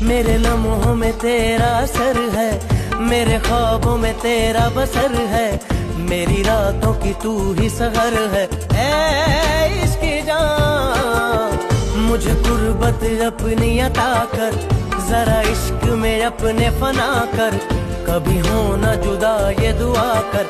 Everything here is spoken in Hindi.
मेरे लम्हों में तेरा असर है, मेरे ख्वाबों में तेरा बसर है, मेरी रातों की तू ही सहर है। ऐ इश्क़ जान मुझे कुर्बत अपनी अता कर, जरा इश्क में अपने फना कर, कभी हो ना जुदा ये दुआ कर।